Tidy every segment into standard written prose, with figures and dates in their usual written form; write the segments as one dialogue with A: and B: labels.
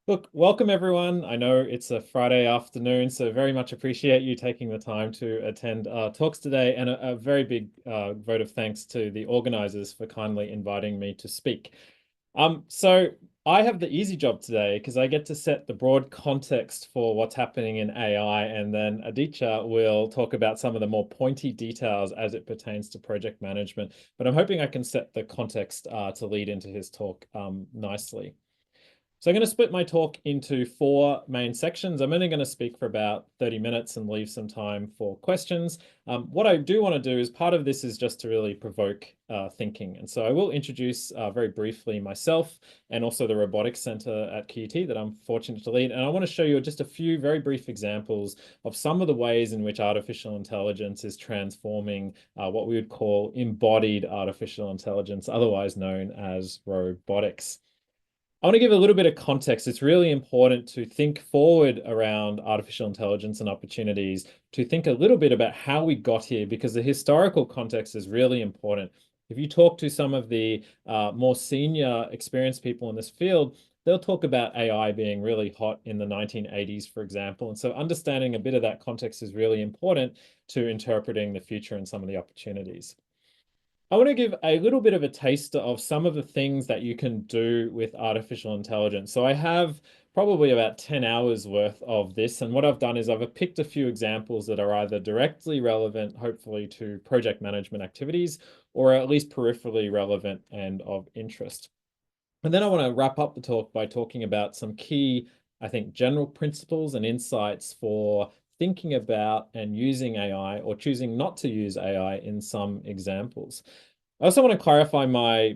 A: Look, welcome everyone. I know it's a Friday afternoon, so very much appreciate you taking the time to attend our talks today, and a very big vote of thanks to the organizers for kindly inviting me to speak. So I have the easy job today because I get to set the broad context for what's happening in AI, and then Aditya will talk about some of the more pointy details as it pertains to project management. But I'm hoping I can set the context to lead into his talk nicely. So I'm going to split my talk into four main sections. I'm only going to speak for about 30 minutes and leave some time for questions. What I do want to do is part of this is just to really provoke thinking. And so I will introduce very briefly myself and also the Robotics Center at QUT that I'm fortunate to lead. And I want to show you just a few very brief examples of some of the ways in which artificial intelligence is transforming what we would call embodied artificial intelligence, otherwise known as robotics. I want to give a little bit of context. It's really important to think forward around artificial intelligence and opportunities, to think a little bit about how we got here, because the historical context is really important. If you talk to some of the more senior experienced people in this field, they'll talk about AI being really hot in the 1980s, for example. And so understanding a bit of that context is really important to interpreting the future and some of the opportunities. I want to give a little bit of a taster of some of the things that you can do with artificial intelligence. So I have probably about 10 hours worth of this. And what I've done is I've picked a few examples that are either directly relevant, hopefully, to project management activities, or at least peripherally relevant and of interest. And then I want to wrap up the talk by talking about some key, I think, general principles and insights for thinking about and using AI or choosing not to use AI in some examples. I also want to clarify my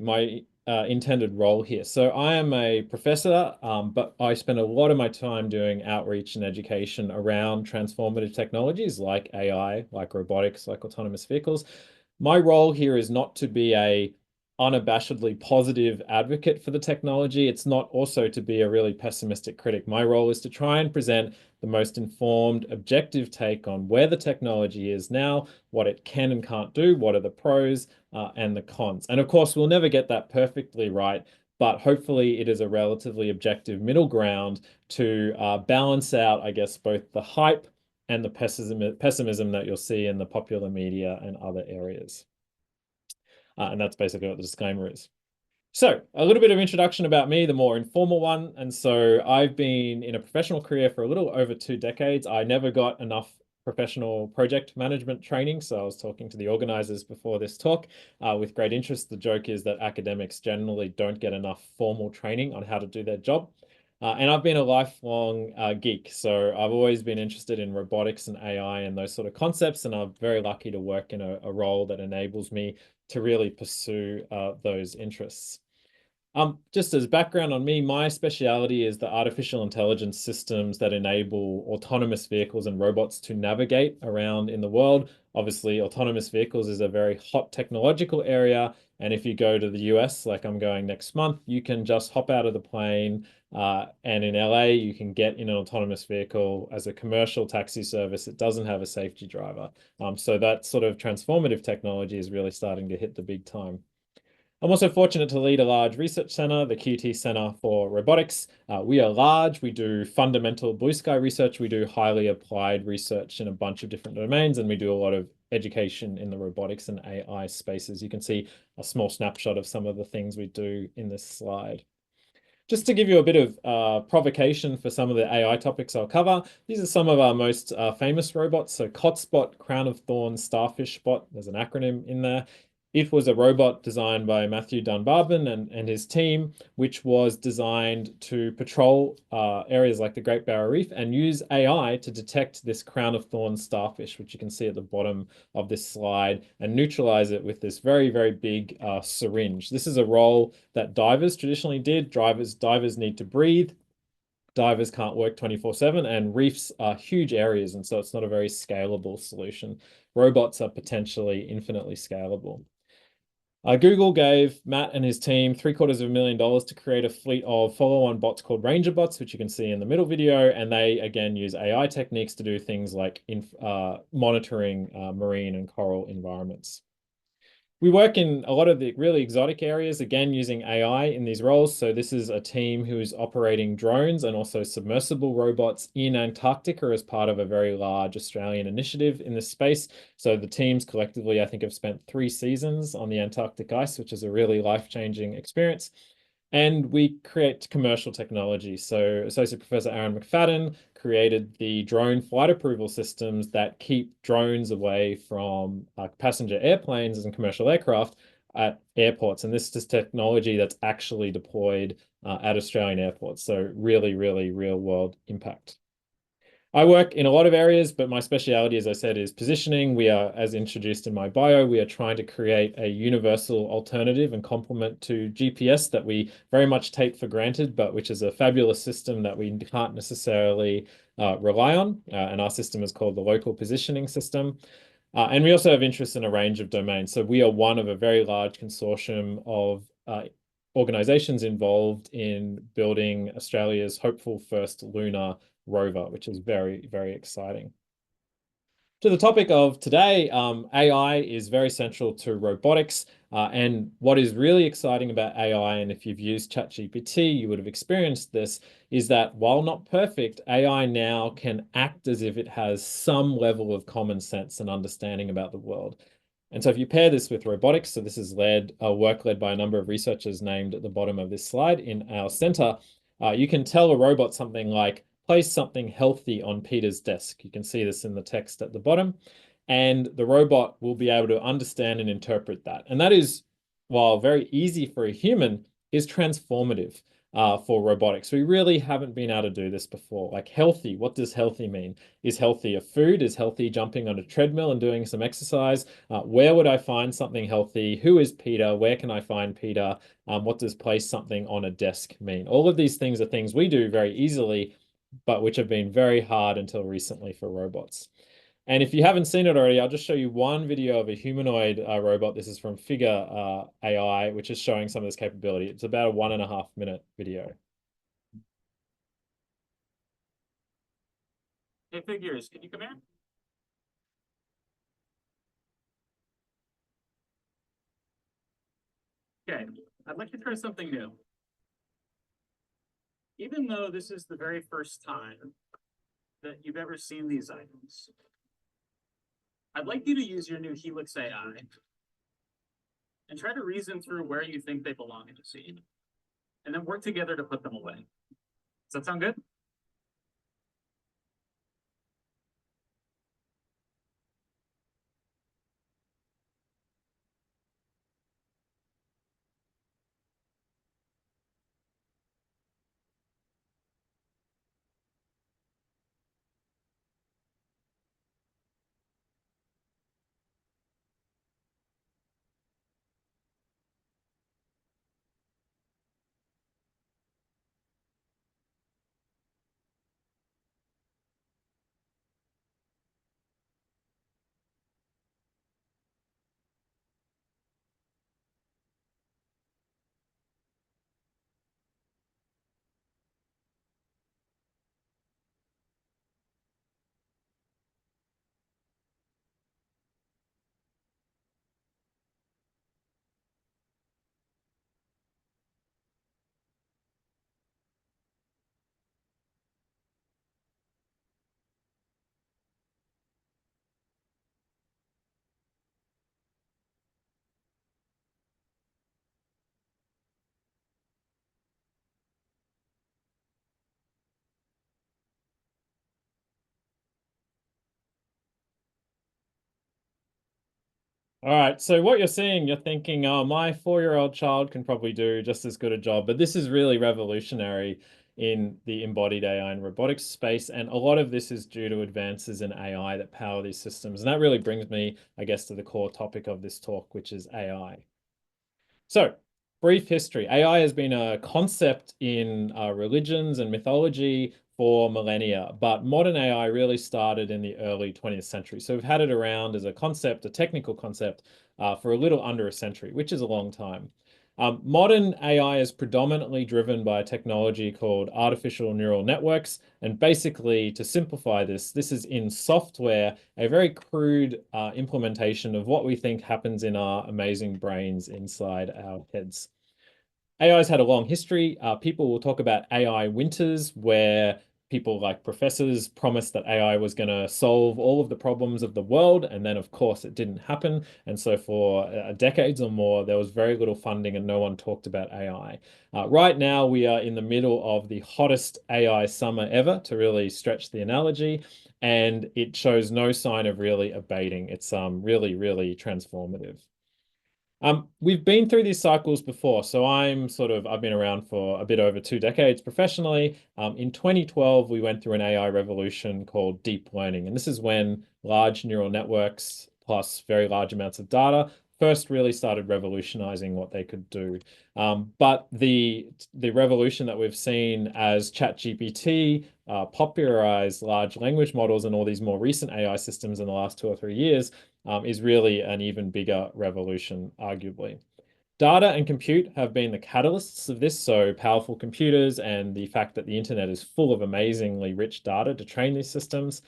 A: intended role here. So I am a professor, but I spend a lot of my time doing outreach and education around transformative technologies like AI, like robotics, like autonomous vehicles. My role here is not to be a unabashedly positive advocate for the technology. It's not also to be a really pessimistic critic. My role is to try and present the most informed, objective take on where the technology is now, what it can and can't do, what are the pros and the cons. And of course, we'll never get that perfectly right, but hopefully it is a relatively objective middle ground to balance out, I guess, both the hype and the pessimism that you'll see in the popular media and other areas. And that's basically what the disclaimer is. So, a little bit of introduction about me, the more informal one. And so, I've been in a professional career for a little over 2 decades. I never got enough professional project management training. So, I was talking to the organizers before this talk with great interest. The joke is that academics generally don't get enough formal training on how to do their job. And I've been a lifelong geek. So, I've always been interested in robotics and AI and those sort of concepts. And I'm very lucky to work in a role that enables me to really pursue those interests. Just as background on me, my speciality is the artificial intelligence systems that enable autonomous vehicles and robots to navigate around in the world. Obviously, autonomous vehicles is a very hot technological area. And if you go to the US, like I'm going next month, you can just hop out of the plane. And in LA, you can get in an autonomous vehicle as a commercial taxi service. It doesn't have a safety driver. So that sort of transformative technology is really starting to hit the big time. I'm also fortunate to lead a large research center, the QT Center for Robotics. We are large. We do fundamental blue sky research. We do highly applied research in a bunch of different domains, and we do a lot of education in the robotics and AI spaces. You can see a small snapshot of some of the things we do in this slide. Just to give you a bit of provocation for some of the AI topics I'll cover, these are some of our most famous robots. So COTSPOT, Crown of Thorns, Starfish Spot, there's an acronym in there. It was a robot designed by Matthew Dunbarton and his team, which was designed to patrol areas like the Great Barrier Reef and use AI to detect this crown of thorns starfish, which you can see at the bottom of this slide, and neutralize it with this very, very big syringe. This is a role that divers traditionally did. Divers need to breathe. Divers can't work 24/7, and reefs are huge areas, and so it's not a very scalable solution. Robots are potentially infinitely scalable. Google gave Matt and his team $750,000 to create a fleet of follow-on bots called Ranger bots, which you can see in the middle video. And they, again, use AI techniques to do things like monitoring marine and coral environments. We work in a lot of the really exotic areas, again, using AI in these roles. So this is a team who is operating drones and also submersible robots in Antarctica as part of a very large Australian initiative in this space. So the teams collectively, I think, have spent 3 seasons on the Antarctic ice, which is a really life-changing experience. And we create commercial technology. So Associate Professor Aaron McFadden created the drone flight approval systems that keep drones away from passenger airplanes and commercial aircraft at airports. And this is technology that's actually deployed at Australian airports. So really, really real world impact. I work in a lot of areas, but my specialty, as I said, is positioning. We are, as introduced in my bio, we are trying to create a universal alternative and complement to GPS that we very much take for granted, but which is a fabulous system that we can't necessarily rely on. And our system is called the local positioning system. And we also have interest in a range of domains. So we are one of a very large consortium of organizations involved in building Australia's hopeful first lunar rover, which is very, very exciting. To the topic of today, AI is very central to robotics. And what is really exciting about AI, and if you've used ChatGPT, you would have experienced this, is that while not perfect, AI now can act as if it has some level of common sense and understanding about the world. And so if you pair this with robotics, so this is work led by a number of researchers named at the bottom of this slide in our center, you can tell a robot something like, place something healthy on Peter's desk. You can see this in the text at the bottom. And the robot will be able to understand and interpret that. And that is, while very easy for a human, is transformative for robotics. We really haven't been able to do this before. Like healthy, what does healthy mean? Is healthy a food? Is healthy jumping on a treadmill and doing some exercise? Where would I find something healthy? Who is Peter? Where can I find Peter? What does place something on a desk mean? All of these things are things we do very easily, but which have been very hard until recently for robots. And if you haven't seen it already, I'll just show you one video of a humanoid robot. This is from Figure AI, which is showing some of this capability. It's about a 1.5 minute video.
B: Hey, Figures, can you come here? Okay, I'd like to try something new. Even though this is the very first time that you've ever seen these items, I'd like you to use your new Helix AI and try to reason through where you think they belong in the scene, and then work together to put them away. Does that sound good?
A: All right, so what you're seeing, you're thinking, oh, my 4-year-old child can probably do just as good a job, but this is really revolutionary in the embodied AI and robotics space, and a lot of this is due to advances in AI that power these systems, and that really brings me, I guess, to the core topic of this talk, which is AI. So, brief history. AI has been a concept in religions and mythology for millennia, but modern AI really started in the early 20th century. So we've had it around as a concept, a technical concept, for a little under a century, which is a long time. Modern AI is predominantly driven by a technology called artificial neural networks. And basically, to simplify this, this is in software, a very crude implementation of what we think happens in our amazing brains inside our heads. AI's had a long history. People will talk about AI winters, where people like professors promised that AI was going to solve all of the problems of the world. And then, of course, it didn't happen. And so, for decades or more, there was very little funding and no one talked about AI. Right now, we are in the middle of the hottest AI summer ever, to really stretch the analogy. And it shows no sign of really abating. It's really, really transformative. We've been through these cycles before. So I've been around for a bit over 2 decades professionally. In 2012, we went through an AI revolution called deep learning. And this is when large neural networks plus very large amounts of data first really started revolutionizing what they could do. But the revolution that we've seen as ChatGPT popularized large language models and all these more recent AI systems in the last 2 or 3 years is really an even bigger revolution, arguably. Data and compute have been the catalysts of this, so powerful computers and the fact that the internet is full of amazingly rich data to train these systems.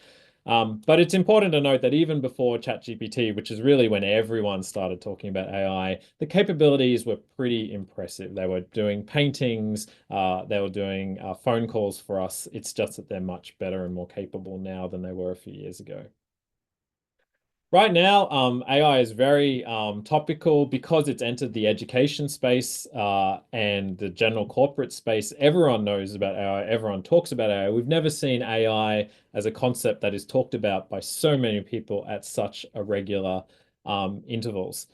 A: But it's important to note that even before ChatGPT, which is really when everyone started talking about AI, the capabilities were pretty impressive. They were doing paintings, they were doing phone calls for us. It's just that they're much better and more capable now than they were a few years ago. Right now, AI is very topical because it's entered the education space and the general corporate space. Everyone knows about AI, everyone talks about AI. We've never seen AI as a concept that is talked about by so many people at such a regular intervals.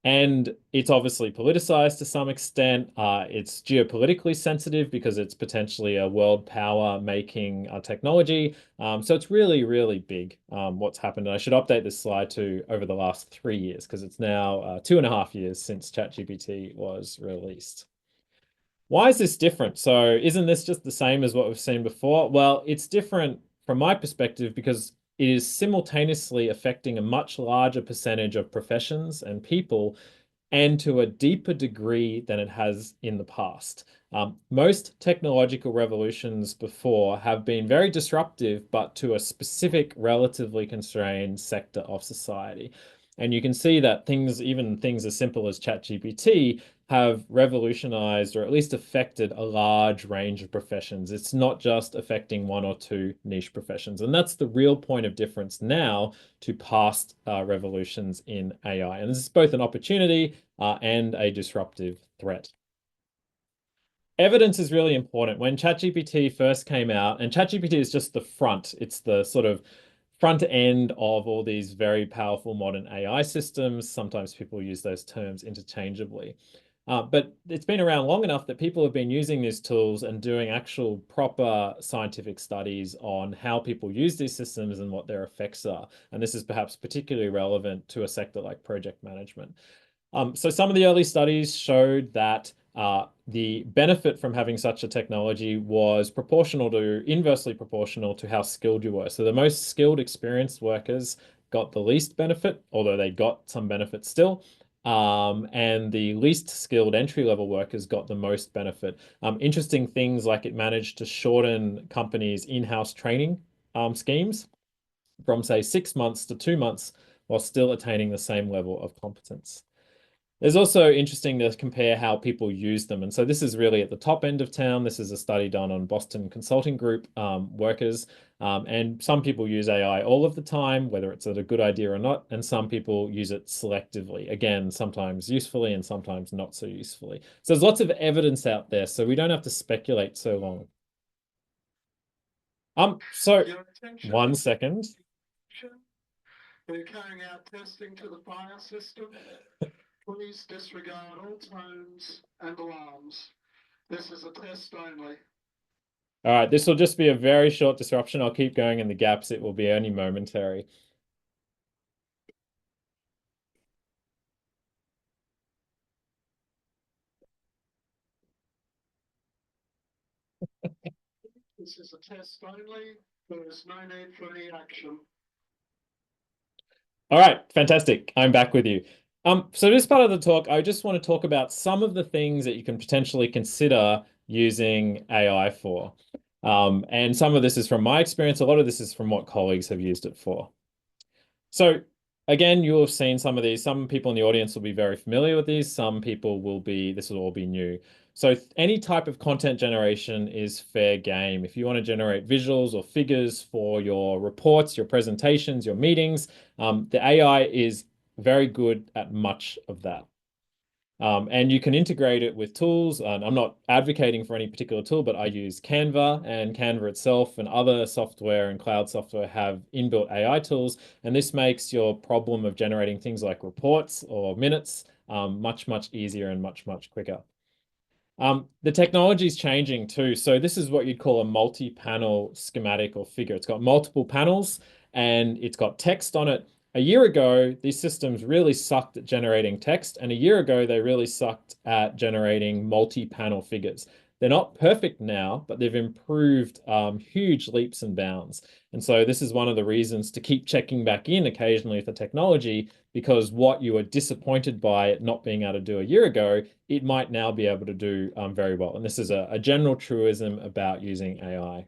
A: And it's obviously politicized to some extent. It's geopolitically sensitive because it's potentially a world power making technology. So it's really, really big what's happened. And I should update this slide to over the last 3 years because it's now 2.5 years since ChatGPT was released. Why is this different? So isn't this just the same as what we've seen before? Well, it's different from my perspective because it is simultaneously affecting a much larger percentage of professions and people and to a deeper degree than it has in the past. Most technological revolutions before have been very disruptive, but to a specific, relatively constrained sector of society. And you can see that even things as simple as ChatGPT, have revolutionized or at least affected a large range of professions. It's not just affecting one or two niche professions. And that's the real point of difference now to past revolutions in AI. And this is both an opportunity and a disruptive threat. Evidence is really important. When ChatGPT first came out, and ChatGPT is just the front, it's the sort of front end of all these very powerful modern AI systems. Sometimes people use those terms interchangeably. But it's been around long enough that people have been using these tools and doing actual proper scientific studies on how people use these systems and what their effects are. And this is perhaps particularly relevant to a sector like project management. So some of the early studies showed that the benefit from having such a technology was inversely proportional to how skilled you were. So the most skilled, experienced workers got the least benefit, although they got some benefit still. And the least skilled entry-level workers got the most benefit. Interesting things like it managed to shorten companies' in-house training schemes from, say, 6 months to 2 months while still attaining the same level of competence. There's also interesting to compare how people use them. And so this is really at the top end of town. This is a study done on Boston Consulting Group workers. And some people use AI all of the time, whether it's a good idea or not. And some people use it selectively. Again, sometimes usefully and sometimes not so usefully. So there's lots of evidence out there, so we don't have to speculate so long. So
C: Your attention,
A: 1 second.
C: they're carrying out testing to the fire system. Please disregard all tones and alarms. This is a test only.
A: All right, this will just be a very short disruption. I'll keep going in the gaps. It will be only momentary.
C: This is a test only. There is no need for any action.
A: All right, fantastic. I'm back with you. So this part of the talk, I just want to talk about some of the things that you can potentially consider using AI for. And some of this is from my experience. A lot of this is from what colleagues have used it for. So again, you'll have seen some of these. Some people in the audience will be very familiar with these. Some people will be, this will all be new. So any type of content generation is fair game. If you want to generate visuals or figures for your reports, your presentations, your meetings, the AI is very good at much of that. And you can integrate it with tools. And I'm not advocating for any particular tool, but I use Canva, and Canva itself and other software and cloud software have inbuilt AI tools. And this makes your problem of generating things like reports or minutes much, much easier and much, much quicker. The technology is changing too. So this is what you'd call a multi-panel schematic or figure. It's got multiple panels and it's got text on it. A year ago, these systems really sucked at generating text, and a year ago, they really sucked at generating multi-panel figures. They're not perfect now, but they've improved huge leaps and bounds. And so this is one of the reasons to keep checking back in occasionally with the technology, because what you were disappointed by it not being able to do a year ago, it might now be able to do very well. And this is a general truism about using AI.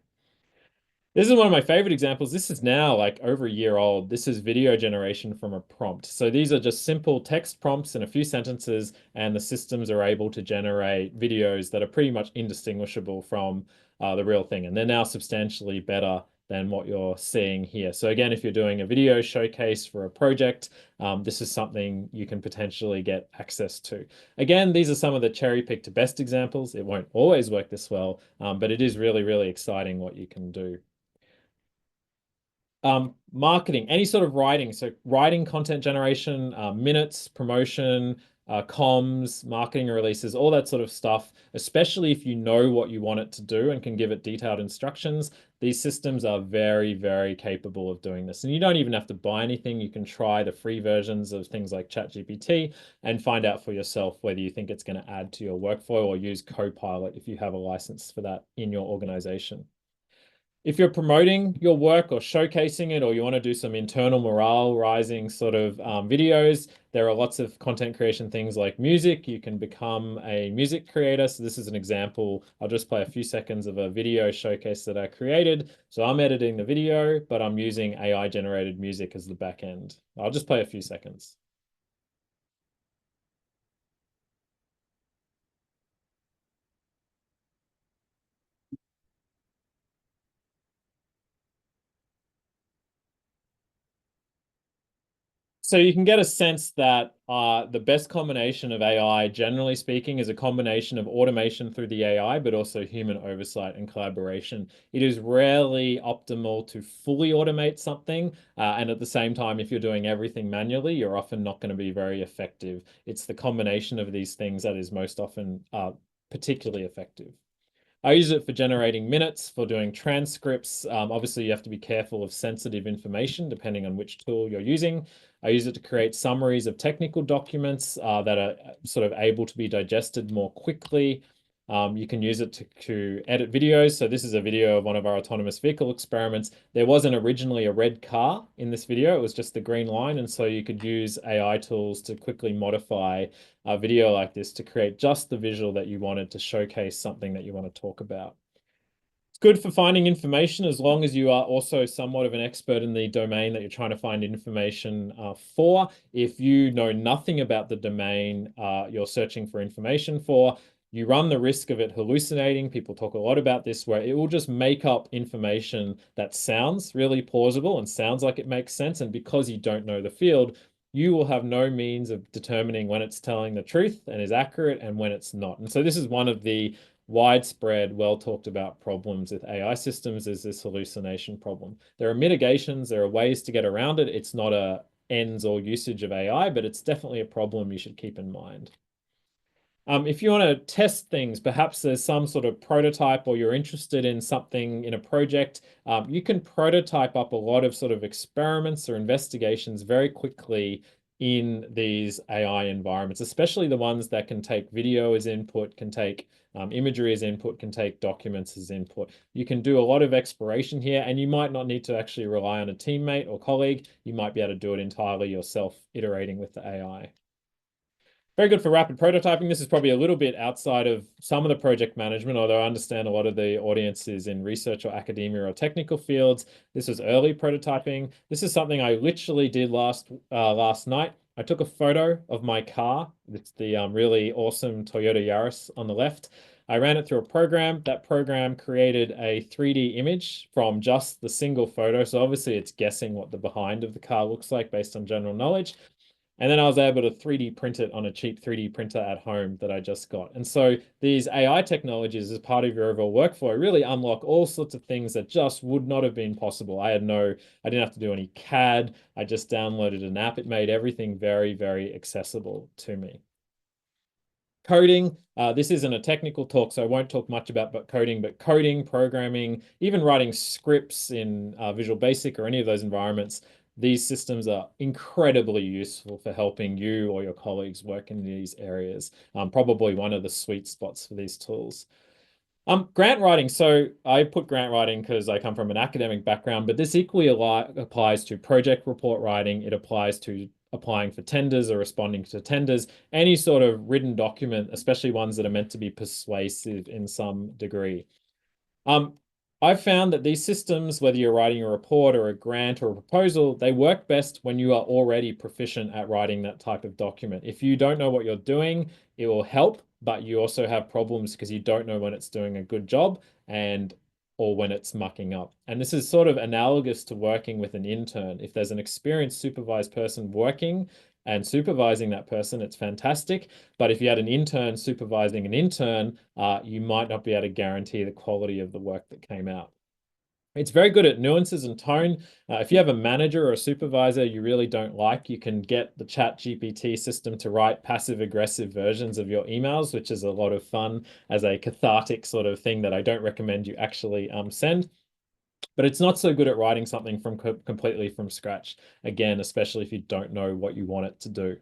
A: This is one of my favorite examples. This is now like over a year old. This is video generation from a prompt. So these are just simple text prompts in a few sentences, and the systems are able to generate videos that are pretty much indistinguishable from the real thing. And they're now substantially better than what you're seeing here. So again, if you're doing a video showcase for a project, this is something you can potentially get access to. Again, these are some of the cherry-picked best examples. It won't always work this well, but it is really, really exciting what you can do. Marketing, any sort of writing. So writing, content generation, minutes, promotion, comms, marketing releases, all that sort of stuff, especially if you know what you want it to do and can give it detailed instructions. These systems are very, very capable of doing this. And you don't even have to buy anything. You can try the free versions of things like ChatGPT and find out for yourself whether you think it's going to add to your workflow, or use Copilot if you have a license for that in your organization. If you're promoting your work or showcasing it, or you want to do some internal morale rising sort of videos, there are lots of content creation things like music. You can become a music creator. So this is an example. I'll just play a few seconds of a video showcase that I created. So I'm editing the video, but I'm using AI generated music as the back end. I'll just play a few seconds. So you can get a sense that the best combination of AI, generally speaking, is a combination of automation through the AI, but also human oversight and collaboration. It is rarely optimal to fully automate something. And at the same time, if you're doing everything manually, you're often not going to be very effective. It's the combination of these things that is most often particularly effective. I use it for generating minutes, for doing transcripts. Obviously, you have to be careful of sensitive information depending on which tool you're using. I use it to create summaries of technical documents that are sort of able to be digested more quickly. You can use it to edit videos. So this is a video of one of our autonomous vehicle experiments. There wasn't originally a red car in this video. It was just the green line. And so you could use AI tools to quickly modify a video like this to create just the visual that you wanted to showcase something that you want to talk about. It's good for finding information as long as you are also somewhat of an expert in the domain that you're trying to find information for. If you know nothing about the domain you're searching for information for, you run the risk of it hallucinating. People talk a lot about this, where it will just make up information that sounds really plausible and sounds like it makes sense. And because you don't know the field, you will have no means of determining when it's telling the truth and is accurate and when it's not. And so this is one of the widespread, well talked about problems with AI systems, is this hallucination problem. There are mitigations, there are ways to get around it. It's not a ends or usage of AI, but it's definitely a problem you should keep in mind. If you want to test things, perhaps there's some sort of prototype, or you're interested in something in a project, you can prototype up a lot of sort of experiments or investigations very quickly in these AI environments, especially the ones that can take video as input, can take imagery as input, can take documents as input. You can do a lot of exploration here, and you might not need to actually rely on a teammate or colleague. You might be able to do it entirely yourself, iterating with the AI. very good for rapid prototyping. This is probably a little bit outside of some of the project management, although I understand a lot of the audience is in research or academia or technical fields. This was early prototyping. This is something I literally did last night. I took a photo of my car. It's the really awesome Toyota Yaris on the left. I ran it through a program. That program created a 3D image from just the single photo. So obviously it's guessing what the behind of the car looks like based on general knowledge. And then I was able to 3D print it on a cheap 3D printer at home that I just got. And so these AI technologies as part of your overall workflow really unlock all sorts of things that just would not have been possible. I didn't have to do any CAD. I just downloaded an app. It made everything very, very accessible to me. Coding, this isn't a technical talk, so I won't talk much about coding, but coding, programming, even writing scripts in Visual Basic or any of those environments, these systems are incredibly useful for helping you or your colleagues work in these areas. Probably one of the sweet spots for these tools. Grant writing. So I put grant writing because I come from an academic background, but this equally applies to project report writing. It applies to applying for tenders or responding to tenders, any sort of written document, especially ones that are meant to be persuasive in some degree. I've found that these systems, whether you're writing a report or a grant or a proposal, they work best when you are already proficient at writing that type of document. If you don't know what you're doing, it will help, but you also have problems because you don't know when it's doing a good job or when it's mucking up. And this is sort of analogous to working with an intern. If there's an experienced supervised person working and supervising that person, it's fantastic. But if you had an intern supervising an intern, you might not be able to guarantee the quality of the work that came out. It's very good at nuances and tone. If you have a manager or a supervisor you really don't like, you can get the ChatGPT system to write passive-aggressive versions of your emails, which is a lot of fun as a cathartic sort of thing that I don't recommend you actually send. But it's not so good at writing something from completely from scratch. Again, especially if you don't know what you want it to do.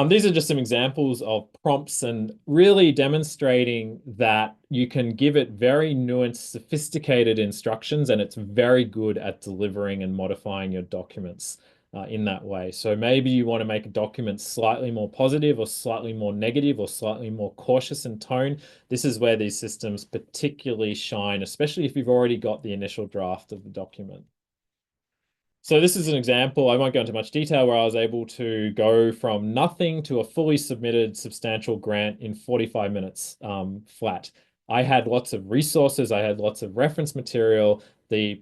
A: These are just some examples of prompts and really demonstrating that you can give it very nuanced, sophisticated instructions, and it's very good at delivering and modifying your documents in that way. So maybe you want to make a document slightly more positive or slightly more negative or slightly more cautious in tone. This is where these systems particularly shine, especially if you've already got the initial draft of the document. So this is an example, I won't go into much detail, where I was able to go from nothing to a fully submitted substantial grant in 45 minutes flat. I had lots of resources, I had lots of reference material. The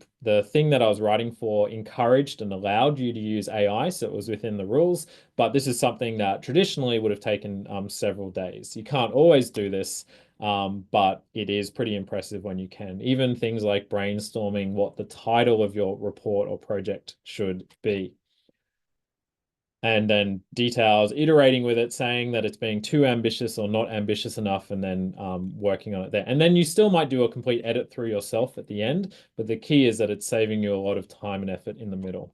A: thing that I was writing for encouraged and allowed you to use AI, so it was within the rules, but this is something that traditionally would have taken several days. You can't always do this, but it is pretty impressive when you can. Even things like brainstorming what the title of your report or project should be. And then details, iterating with it, saying that it's being too ambitious or not ambitious enough, and then working on it there. And then you still might do a complete edit through yourself at the end, but the key is that it's saving you a lot of time and effort in the middle.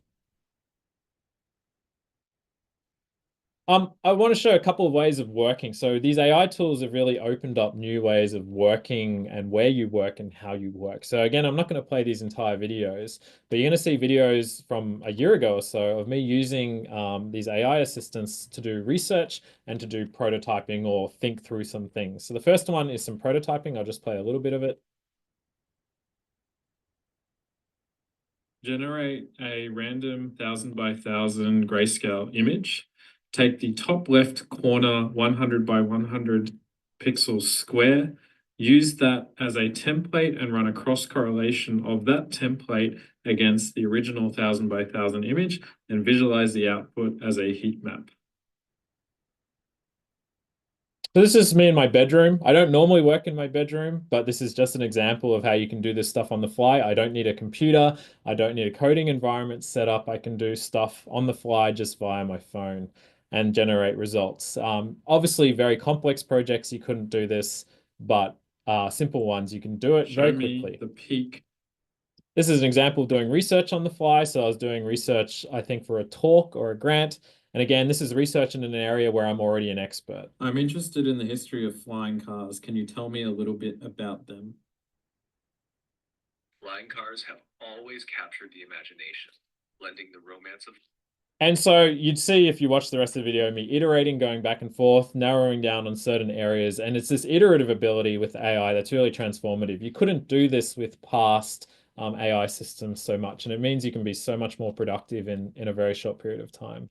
A: I want to show a couple of ways of working. So these AI tools have really opened up new ways of working and where you work and how you work. So again, I'm not going to play these entire videos, but you're going to see videos from a year ago or so of me using these AI assistants to do research and to do prototyping or think through some things. So the first one is some prototyping. I'll just play a little bit of it. Generate a random 1000 by 1000 grayscale image. Take the top left corner 100 by 100 pixels square, use that as a template and run a cross correlation of that template against the original 1000 by 1000 image and visualize the output as a heat map. So this is me in my bedroom. I don't normally work in my bedroom, but this is just an example of how you can do this stuff on the fly. I don't need a computer. I don't need a coding environment set up. I can do stuff on the fly just via my phone and generate results. Obviously, very complex projects, you couldn't do this, but simple ones, you can do it very quickly. The peak. This is an example of doing research on the fly. So I was doing research, I think, for a talk or a grant. And again, this is research in an area where I'm already an expert. I'm interested in the history of flying cars. Can you tell me a little bit about them?
D: Flying cars have always captured the imagination, blending the romance of
A: And so you'd see if you watch the rest of the video, me iterating, going back and forth, narrowing down on certain areas. And it's this iterative ability with AI that's really transformative. You couldn't do this with past AI systems so much. And it means you can be so much more productive in a very short period of time.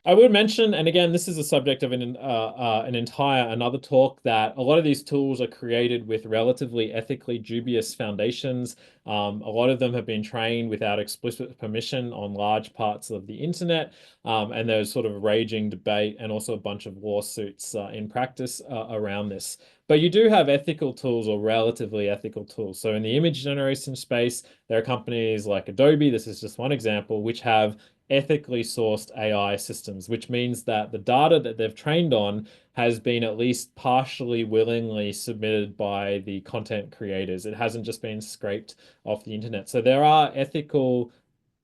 A: I would mention, and again, this is a subject of an entire another talk, that a lot of these tools are created with relatively ethically dubious foundations. A lot of them have been trained without explicit permission on large parts of the internet, and there's sort of raging debate and also a bunch of lawsuits in practice around this. But you do have ethical tools or relatively ethical tools. So in the image generation space, there are companies like Adobe, this is just one example, which have ethically sourced AI systems, which means that the data that they've trained on has been at least partially willingly submitted by the content creators. It hasn't just been scraped off the internet. So there are ethical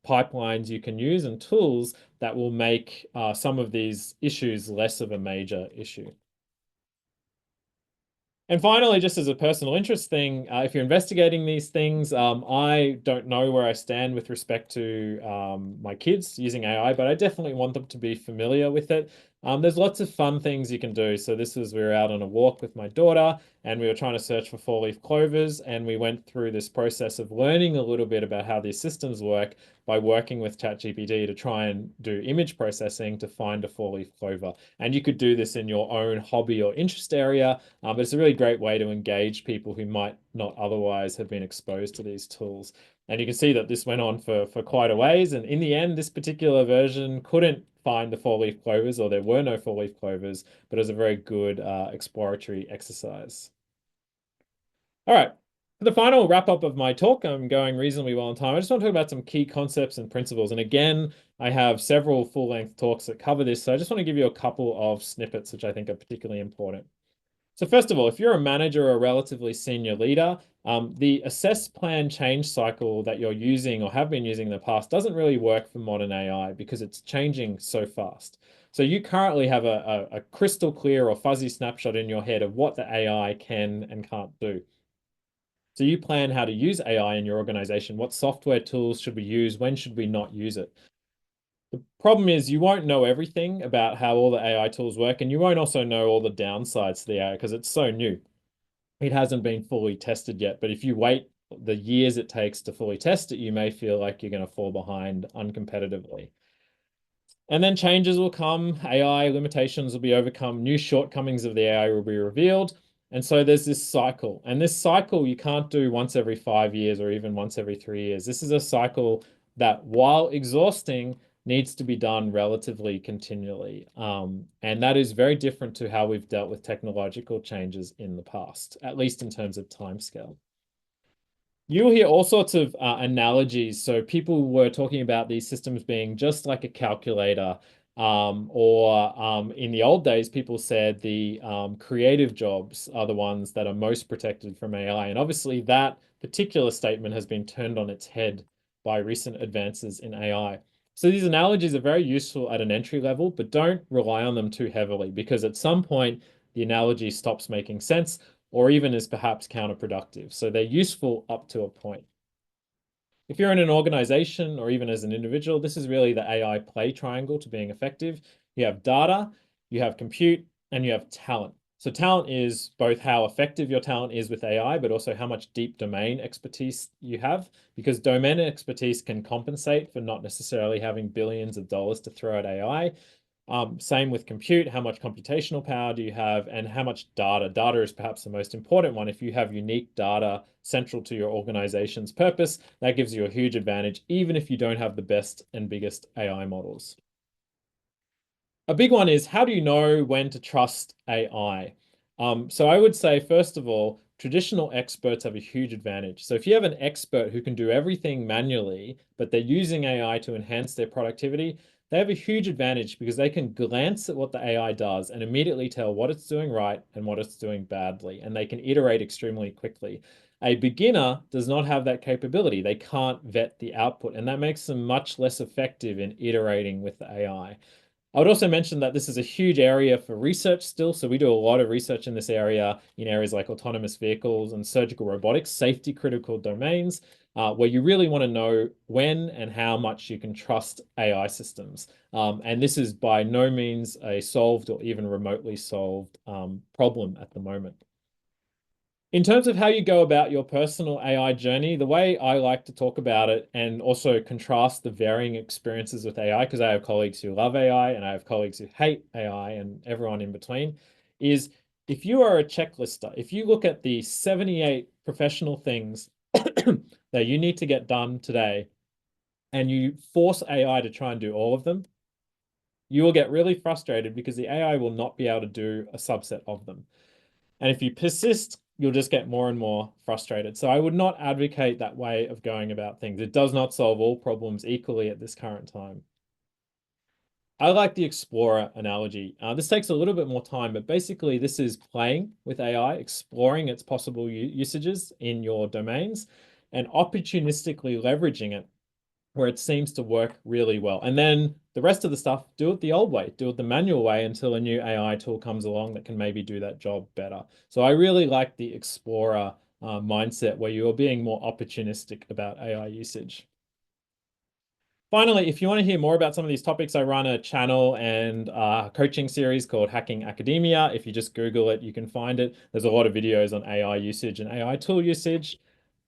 A: pipelines you can use and tools that will make some of these issues less of a major issue. And finally, just as a personal interest thing, if you're investigating these things, I don't know where I stand with respect to my kids using AI, but I definitely want them to be familiar with it. There's lots of fun things you can do. So we were out on a walk with my daughter and we were trying to search for four-leaf clovers, and we went through this process of learning a little bit about how these systems work by working with ChatGPT to try and do image processing to find a four-leaf clover. And you could do this in your own hobby or interest area, but it's a really great way to engage people who might not otherwise have been exposed to these tools. And you can see that this went on for quite a ways. And in the end, this particular version couldn't find the four-leaf clovers, or there were no four-leaf clovers, but it was a very good exploratory exercise. All right. For the final wrap up of my talk, I'm going reasonably well on time. I just want to talk about some key concepts and principles. And again, I have several full-length talks that cover this, so I just want to give you a couple of snippets which I think are particularly important. So first of all, if you're a manager or a relatively senior leader, the assess, plan, change cycle that you're using or have been using in the past doesn't really work for modern AI because it's changing so fast. So you currently have a crystal clear or fuzzy snapshot in your head of what the AI can and can't do. So you plan how to use AI in your organization. What software tools should we use? When should we not use it? The problem is you won't know everything about how all the AI tools work, and you won't also know all the downsides to the AI because it's so new. It hasn't been fully tested yet, but if you wait the years it takes to fully test it, you may feel like you're going to fall behind uncompetitively. And then changes will come, AI limitations will be overcome, new shortcomings of the AI will be revealed. And so there's this cycle. And this cycle you can't do once every 5 years or even once every 3 years. This is a cycle that, while exhausting, needs to be done relatively continually. And that is very different to how we've dealt with technological changes in the past, at least in terms of timescale. You'll hear all sorts of analogies. So people were talking about these systems being just like a calculator, or in the old days, people said the creative jobs are the ones that are most protected from AI. And obviously, that particular statement has been turned on its head by recent advances in AI. So these analogies are very useful at an entry level, but don't rely on them too heavily because at some point, the analogy stops making sense or even is perhaps counterproductive. So they're useful up to a point. If you're in an organization or even as an individual, this is really the AI play triangle to being effective. You have data, you have compute, and you have talent. So talent is both how effective your talent is with AI, but also how much deep domain expertise you have, because domain expertise can compensate for not necessarily having billions of dollars to throw at AI. Same with compute. How much computational power do you have, and how much data? Data is perhaps the most important one. If you have unique data central to your organization's purpose, that gives you a huge advantage, even if you don't have the best and biggest AI models. A big one is, how do you know when to trust AI? So I would say, first of all, traditional experts have a huge advantage. So if you have an expert who can do everything manually, but they're using AI to enhance their productivity, they have a huge advantage because they can glance at what the AI does and immediately tell what it's doing right and what it's doing badly, and they can iterate extremely quickly. A beginner does not have that capability. They can't vet the output, and that makes them much less effective in iterating with the AI. I would also mention that this is a huge area for research still. So we do a lot of research in this area, in areas like autonomous vehicles and surgical robotics, safety critical domains. where you really want to know when and how much you can trust AI systems. And this is by no means a solved or even remotely solved problem at the moment. In terms of how you go about your personal AI journey, the way I like to talk about it and also contrast the varying experiences with AI, because I have colleagues who love AI and I have colleagues who hate AI and everyone in between, is if you are a checklister, if you look at the 78 professional things that you need to get done today and you force AI to try and do all of them, you will get really frustrated because the AI will not be able to do a subset of them. And if you persist, you'll just get more and more frustrated. So I would not advocate that way of going about things. It does not solve all problems equally at this current time. I like the explorer analogy. This takes a little bit more time, but basically this is playing with AI, exploring its possible usages in your domains and opportunistically leveraging it where it seems to work really well. And then the rest of the stuff, do it the old way, do it the manual way until a new AI tool comes along that can maybe do that job better. So I really like the explorer mindset where you're being more opportunistic about AI usage. Finally, if you want to hear more about some of these topics, I run a channel and coaching series called Hacking Academia. If you just Google it, you can find it. There's a lot of videos on AI usage and AI tool usage.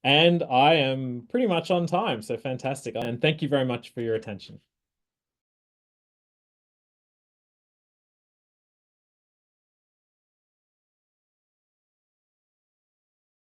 A: And I am pretty much on time, so fantastic. And thank you very much for your attention.